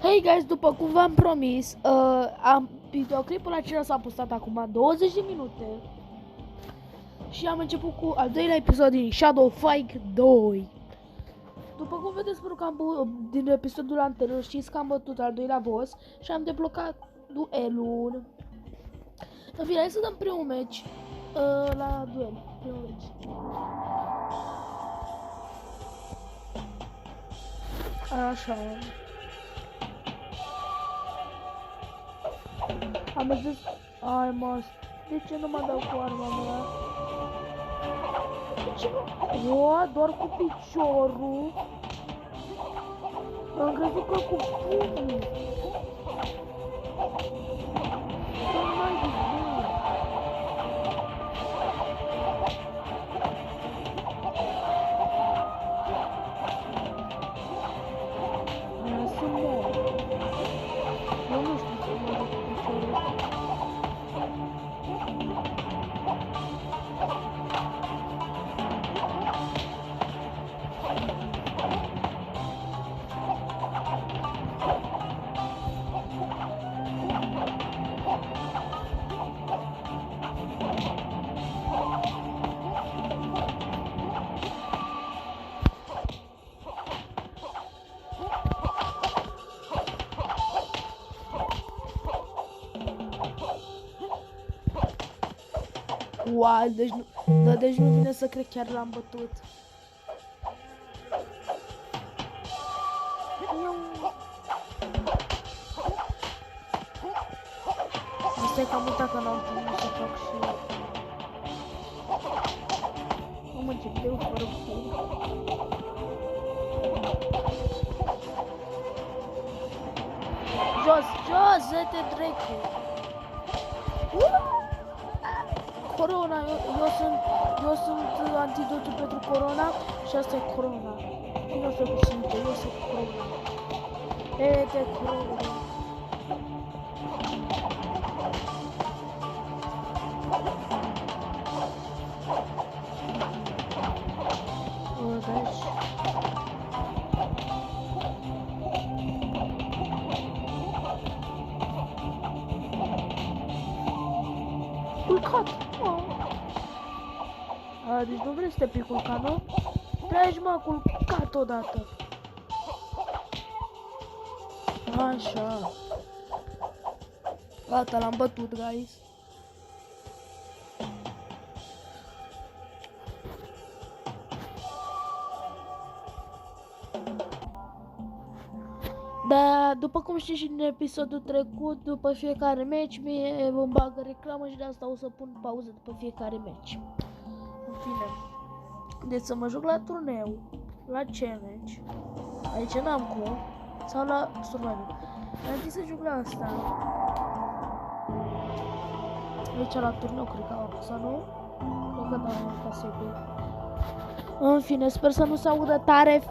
Hey guys, după cum v-am promis, videoclipul acela s-a postat acum 20 de minute și am început cu al doilea episod din Shadow Fight 2. După cum vedeți, din episodul anterior, știți că am bătut al doilea boss și am deblocat duelul. În fine, hai să dăm primul match la duel. Primul match. Așa. Am zis arma. De ce nu mă dau cu arma mea? De ce nu? O, doar cu piciorul. Am crezut că cu pumnul. Wow, deci nu vine să cred, chiar l-am bătut. Asta e cam uitat că n-am putut să fac și eu. Mamă, ce greu fără pun. Jos, jos, zete dracu. Corona, eu sunt antidotul pentru corona și asta e corona. Nu o să cu simte, eu sunt corona. Te corona. Deci. Culcat. Deci nu vrei să te pic culcat, nu? Treci, mă, culcat odată. Așa. Gata, l-am bătut, guys. Da, după cum știți și în episodul trecut, după fiecare match mie îmi bagă reclamă și de asta o să pun pauză după fiecare match. În fine, deci să mă joc la turneu, la challenge, aici n-am cum, sau la survival. Am zis să joc la asta. Aici la turneu cred că am apăsat, nu? Cred că da, am apăsat sigur. În fine, sper să nu se audă tare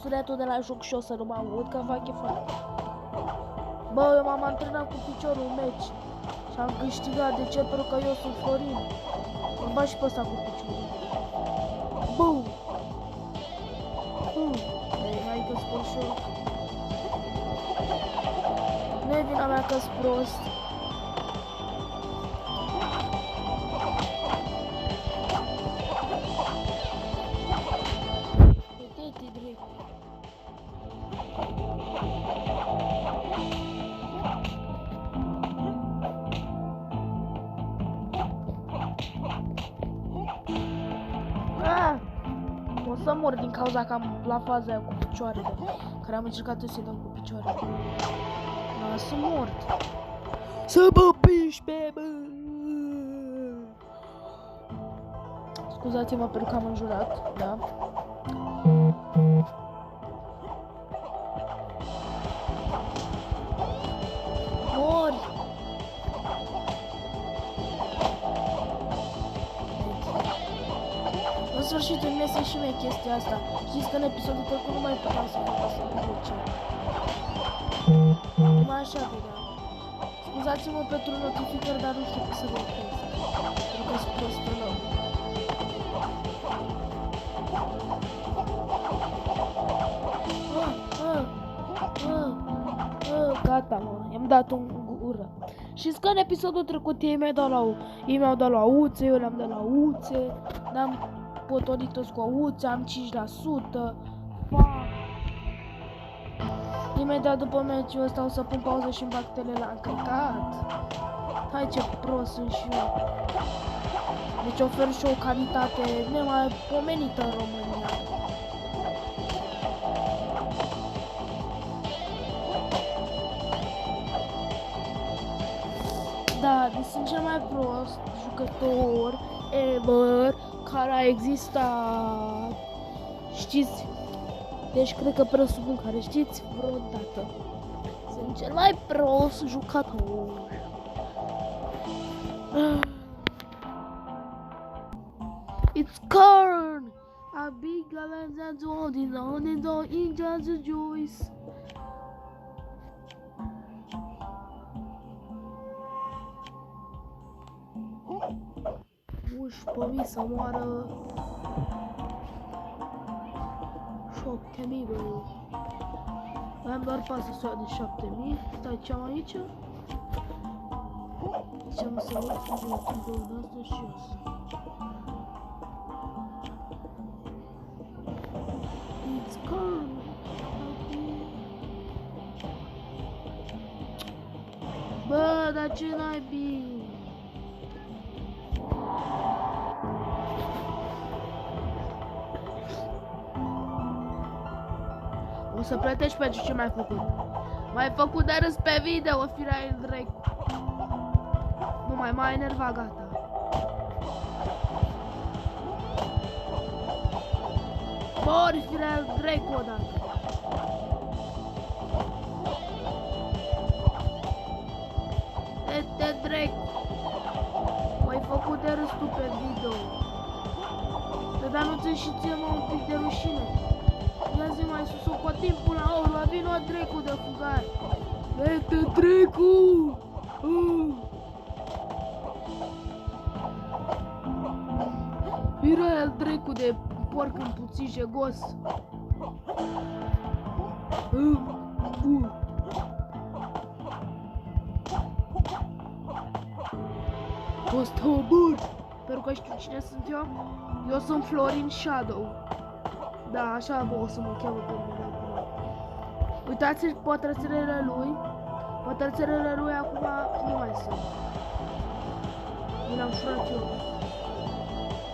sunetul de la joc și o să nu mă aud, că fac chefat. Bă, eu m-am antrenat cu piciorul în meci și am câștigat. De ce? Pentru că eu sunt Florin. Îmi bat și pe ăsta cu piciorul. Bum! Ei, hai că-s prost și eu. Nu e vina mea că-s prost. O să mor din cauza că am la faza aia cu picioarele, care am încercat să-i dau cu picioarele. Da, sunt mort. Să mă piși pe bă! Scuzați-mă pentru că am înjurat, da? Mori! În sfârșit îmi iese și mie chestia asta. Știți că în episodul trecut nu mai puteam să fac asta cu ce. Numai așa vedeam. Scuzați-mă pentru notificări, dar nu știu cum să vă opresc. Pentru că sunt prost pe loc. Gata, mă, i-am dat în gură. Știți că în episodul trecut ei mi-au dat la uțe, eu le-am dat la uțe, ne-am potolit toți cu uțe, am 5%. Imediat după meciul ăsta o să pun pauză și-mi bag tele la încărcat. Hai ce prost sunt și eu. Deci ofer și o calitate nemaipomenită în România. Da, deci sunt cel mai prost jucător ever care a existat. Știți? Deci cred că presupun care știți vreodată. Sunt cel mai prost jucător. It's Korn! A big event that's holding on and on in just a Joyce. Uși pe mii să moară 7.000, bă. Mai am doar pasă de 7.000. Stai, ce am aici? Ce am să văd subiectul de asta și asta. It's gone. Bă, dar ce naibii? O să plătești pentru ce m-ai făcut. M-ai făcut de râs pe video, firea el dracu. Nu m-ai enervat, gata. Mori, firea el dracu odată. Te dracu. M-ai făcut de râs tu pe video. Dar nu ți și ție, mă, un pic de rușine. Ia zi mai sus, o timpul la urmă, vino dracu de fugar. Vete dracu! Vira el dracu de porc împuțit jegos. Fost bun! Pentru că știu cine sunt eu? Eu sunt Florin Shadow. Da, așa o să mă cheamă pe mine. Uitați-și pătrățelele lui. Pătrățelele lui acum nu mai sunt. Mi le-am furat eu.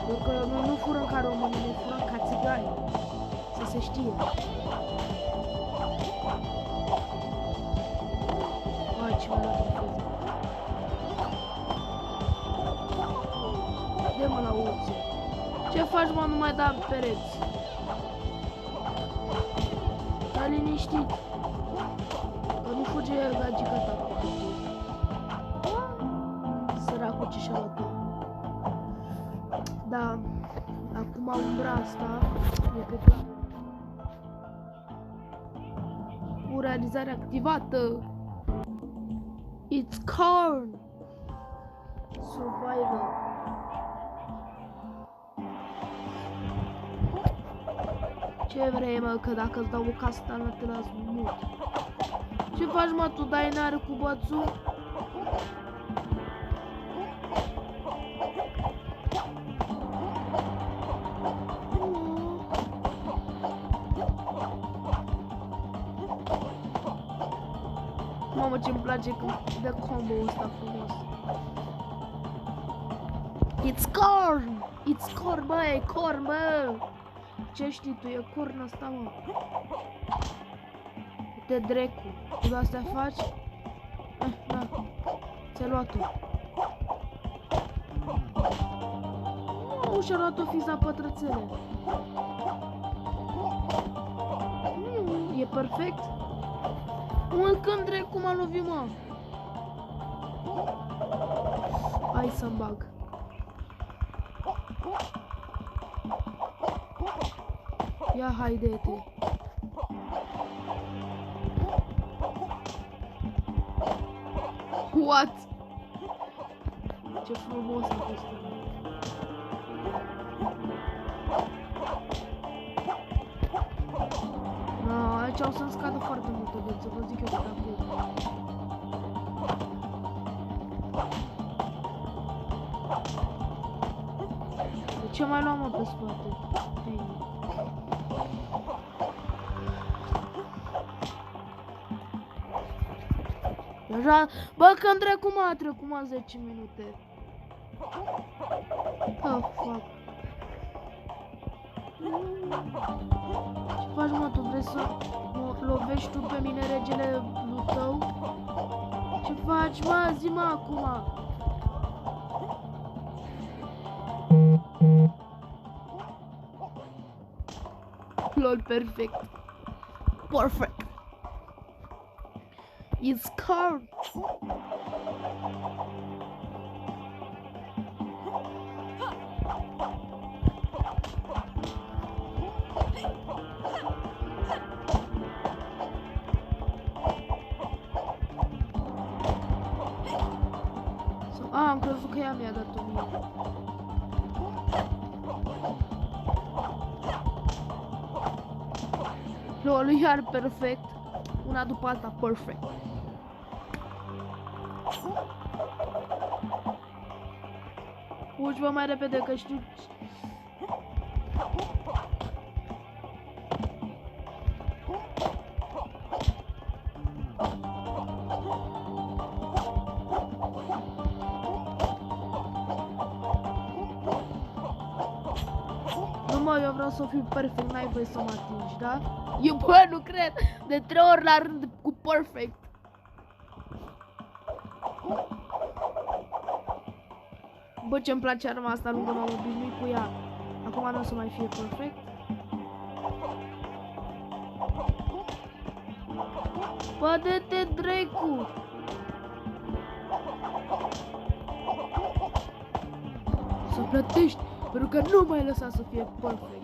Pentru că nu furăm ca românii, ne furăm ca țigani. Să se știe. Hai, ce mai dat o feză. Dă-mă la uțe. Ce faci, mă, nu mai da pereți? Stai liniștit. Că nu fuge gagica ta cu altul. Săracul ce și-a luat. Da. Acum umbra asta e pe plan. Cu realizare activată. It's Korn. Survivor. Ce vrei, mă, că dacă îți dau o castană te las mult. Ce faci, mă, tu dai n-are cu bățul? Mamă, ce-mi place când dă combo-ul ăsta frumos. It's Korn! It's Korn, bă, e Korn, bă! Ce știi tu, e corn asta, mă? Uite, dracu. Tu de astea faci? Da. Ți-ai luat-o. Nu, și-a luat-o fiza pătrățele. E perfect. Când dracu m-a lovit, mă? Hai să-mi bag. Ia, haide-te. What? Ce frumos a fost. No, aici o să-mi scadă foarte multă viață, vă zic eu de acum. De ce mai luam pe spate? Bine. Deja, bă, că-mi trecut, a trecut 10 minute. Oh, fuck. Ce faci, mă, tu vrei să mă lovești tu pe mine, regele lui tău? Ce faci, mă, zi-mă acum. Lol, perfect. Perfect. It's cold. Am crezut că ea mi-a dat-o mie. Lol, iar perfect. Una după alta, perfect. Fugi-vă mai repede, că știu... Nu mă, eu vreau să fiu perfect, n-ai voie să mă atingi, da? Eu, bă, nu cred! De 3 ori la rând cu perfect. Bă, ce-mi place arma asta lungă, m-am obișnuit cu ea. Acum nu o să mai fie perfect. Bă, de-te dracu! Să plătești, pentru că nu mai lăsa să fie perfect.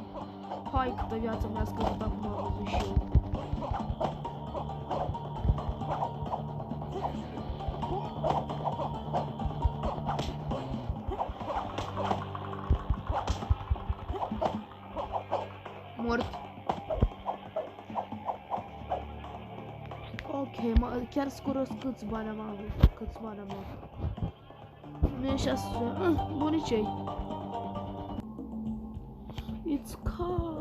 Hai, câtă viață mi-a scăzut acum, am văzut și eu. Mort. Ok, chiar scuros câți bani am avut. Câți bani am avut. 1600. Bunicei. It's cold.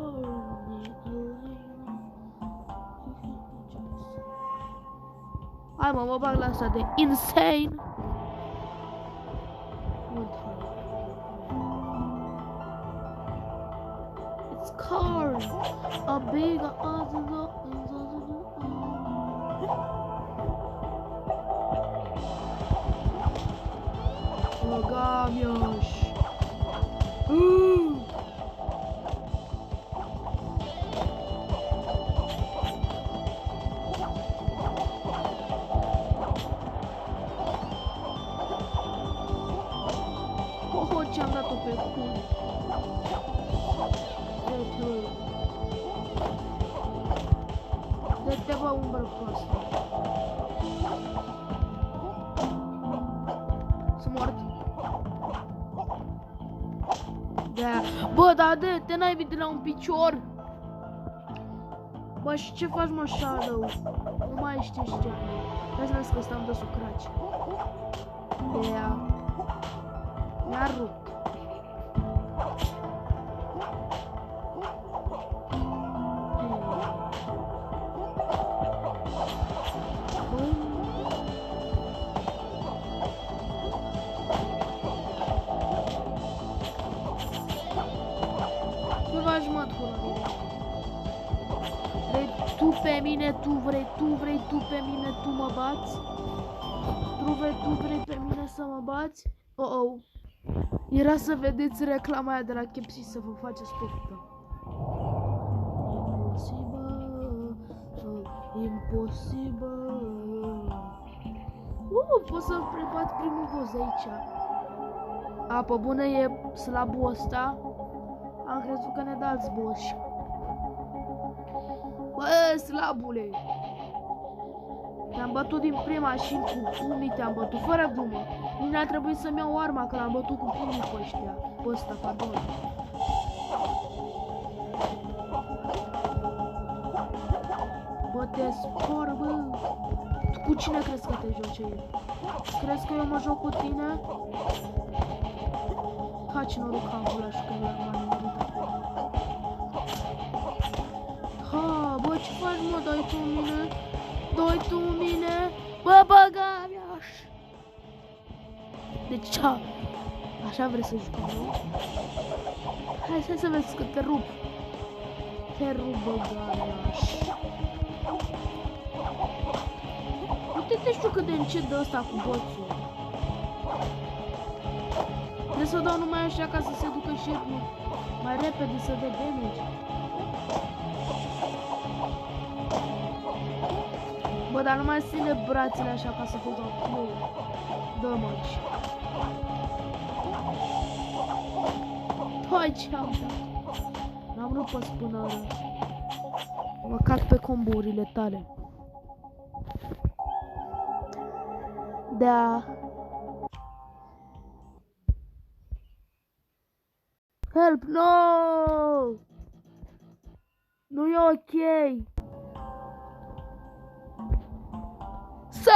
Hai, mă bag la asta de insane. It's cold. A big Gamiaș. Ce-am dat-o pe cul. De-te bă, umbră proastă. Sunt mort. Da. Bă, dar de-te n-ai de la un picior. Bă, și ce faci, mă, Shadow? Nu mai știi ce. Vezi, vezi că stăm de sucraci. De-aia. Mi-a rupt. Ce faci, mă, vrei tu pe mine, tu vrei tu pe mine, tu mă bați? Tu vrei pe mine să mă bați? Oh. Era să vedeți reclama aia de la KFC să vă faceți poftă. Imposibil. Pot să prebat primul boss aici. Apă bună, e slabul ăsta. Am crezut că ne dați boss. Bă, slabule. Te-am bătut din prima și cu pumnii te-am bătut, fără glumă. Nici n-a trebuit să-mi iau arma, că l-am bătut cu pumnii pe ăștia. Pe ăsta, pardon. Te spor, bă. Tu cu cine crezi că te joci aici? Crezi că eu mă joc cu tine? Haci noroc am ăla și că mi-am murit acolo. Ha, bă, ce faci, mă? Dai tu mine? Dai tu mine? Bă, băga-mi-aș! Deci, așa vrei să jucăm, nu? Hai să vezi că te rup. Te rup, băga-mi-aș. Uite-te, știu cât de încet de ăsta cu boțul. Trebuie să dau numai așa ca să se ducă și mai repede să dea damage. Bă, dar nu mai ține brațele așa ca să te dau. Nu. Damage. Hai, ce-am dat. N-am rupt pe spânără. Mă cac pe combo-urile tale. Da. Help, no! Nu e ok! Să